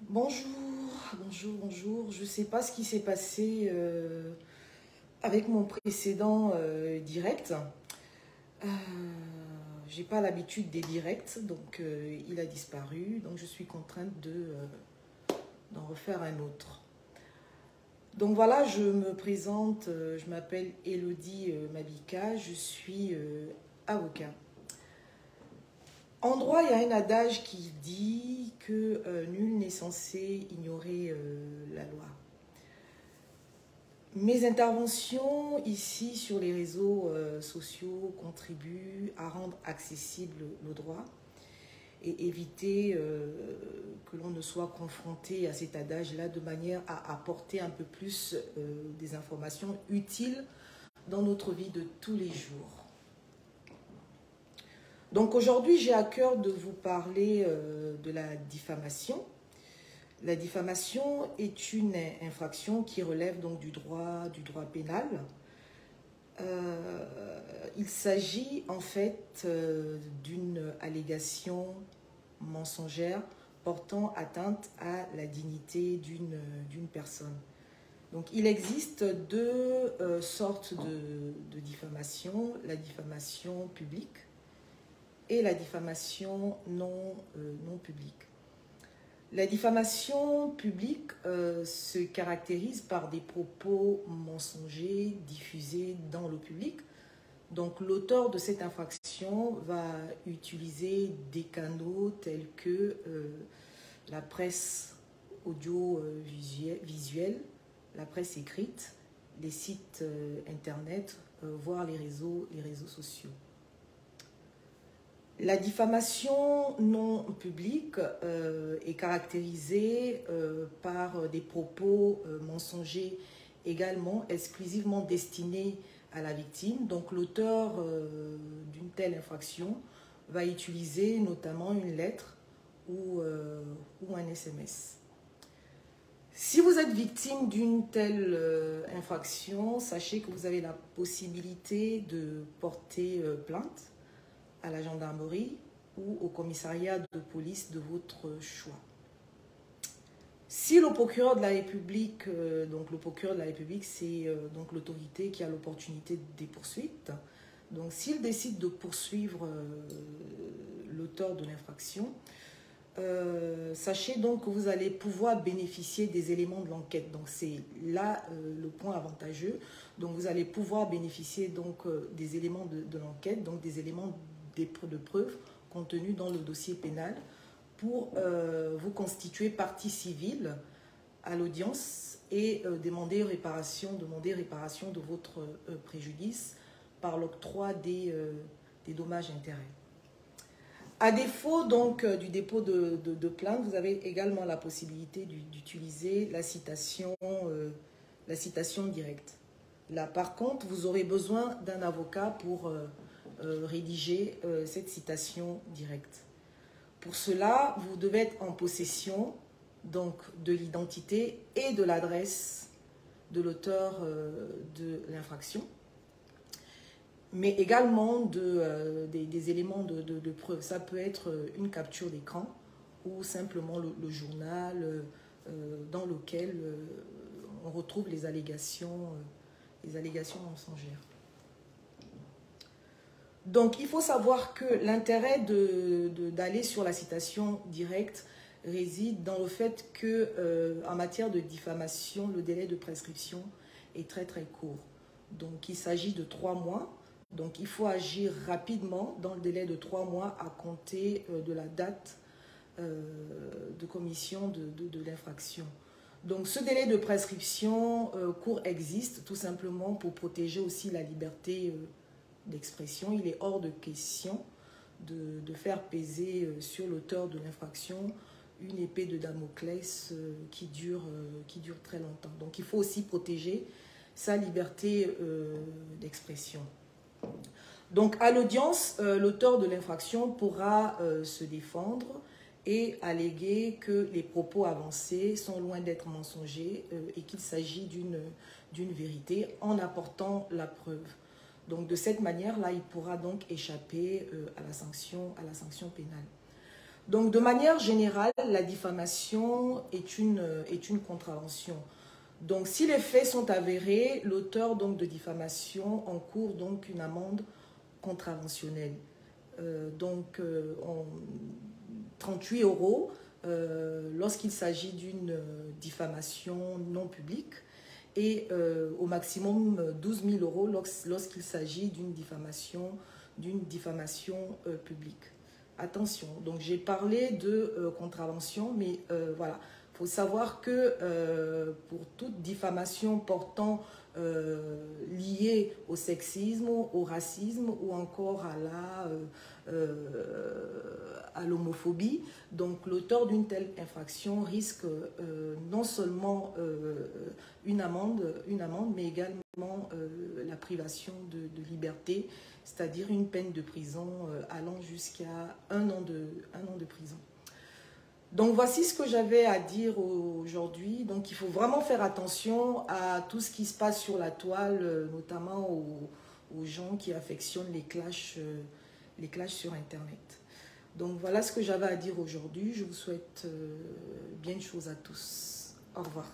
Bonjour, bonjour. Je ne sais pas ce qui s'est passé avec mon précédent direct. Euh, j'ai pas l'habitude des directs, donc il a disparu. Donc je suis contrainte d'en refaire un autre. Donc voilà, je me présente, je m'appelle Elodie Mabika, je suis avocat. En droit, il y a un adage qui dit que nul n'est censé ignorer la loi. Mes interventions ici sur les réseaux sociaux contribuent à rendre accessible le droit et éviter que l'on ne soit confronté à cet adage-là de manière à apporter un peu plus des informations utiles dans notre vie de tous les jours. Donc aujourd'hui, j'ai à cœur de vous parler de la diffamation. La diffamation est une infraction qui relève donc du droit pénal. Il s'agit en fait d'une allégation mensongère portant atteinte à la dignité d'une personne. Donc il existe deux sortes de diffamation, la diffamation publique et la diffamation non publique. La diffamation publique se caractérise par des propos mensongers diffusés dans le public. Donc l'auteur de cette infraction va utiliser des canaux tels que la presse audiovisuelle, la presse écrite, les sites internet, voire les réseaux sociaux. La diffamation non publique est caractérisée par des propos mensongers également exclusivement destinés à la victime. Donc l'auteur d'une telle infraction va utiliser notamment une lettre ou un SMS. Si vous êtes victime d'une telle infraction, sachez que vous avez la possibilité de porter plainte à la gendarmerie ou au commissariat de police de votre choix. Si le procureur de la République, donc le procureur de la République, c'est donc l'autorité qui a l'opportunité des poursuites. Donc s'il décide de poursuivre l'auteur de l'infraction, sachez donc que vous allez pouvoir bénéficier des éléments de l'enquête. Donc c'est là le point avantageux. Donc vous allez pouvoir bénéficier donc des éléments de l'enquête, donc des éléments de preuves contenues dans le dossier pénal pour vous constituer partie civile à l'audience et demander réparation de votre préjudice par l'octroi des dommages-intérêts. À défaut donc du dépôt de plainte, vous avez également la possibilité d'utiliser la citation directe. Là, par contre, vous aurez besoin d'un avocat pour rédiger cette citation directe. Pour cela, vous devez être en possession donc de l'identité et de l'adresse de l'auteur de l'infraction, mais également des éléments de preuve. Ça peut être une capture d'écran ou simplement le journal dans lequel on retrouve les allégations mensongères. Donc, il faut savoir que l'intérêt d'aller sur la citation directe réside dans le fait que, en matière de diffamation, le délai de prescription est très très court. Donc, il s'agit de 3 mois. Donc, il faut agir rapidement dans le délai de 3 mois à compter de la date de commission de l'infraction. Donc, ce délai de prescription court existe tout simplement pour protéger aussi la liberté d'expression. Il est hors de question de faire peser sur l'auteur de l'infraction une épée de Damoclès qui dure très longtemps. Donc il faut aussi protéger sa liberté d'expression. Donc à l'audience, l'auteur de l'infraction pourra se défendre et alléguer que les propos avancés sont loin d'être mensongers et qu'il s'agit d'une vérité en apportant la preuve. Donc de cette manière-là, il pourra donc échapper à la sanction pénale. Donc, de manière générale, la diffamation est une contravention. Donc, si les faits sont avérés, l'auteur donc de diffamation encourt donc une amende contraventionnelle. 38 € lorsqu'il s'agit d'une diffamation non publique et au maximum 12 000 € lorsqu'il s'agit d'une diffamation publique. Attention, donc j'ai parlé de contravention, mais voilà, il faut savoir que pour toute diffamation portant liée au sexisme, au racisme ou encore à l'homophobie, donc l'auteur d'une telle infraction risque non seulement une amende, mais également la privation de liberté, c'est-à-dire une peine de prison allant jusqu'à un an de prison. Donc voici ce que j'avais à dire aujourd'hui. Donc il faut vraiment faire attention à tout ce qui se passe sur la toile, notamment aux gens qui affectionnent les clashs sur Internet. Donc voilà ce que j'avais à dire aujourd'hui. Je vous souhaite bien de choses à tous. Au revoir.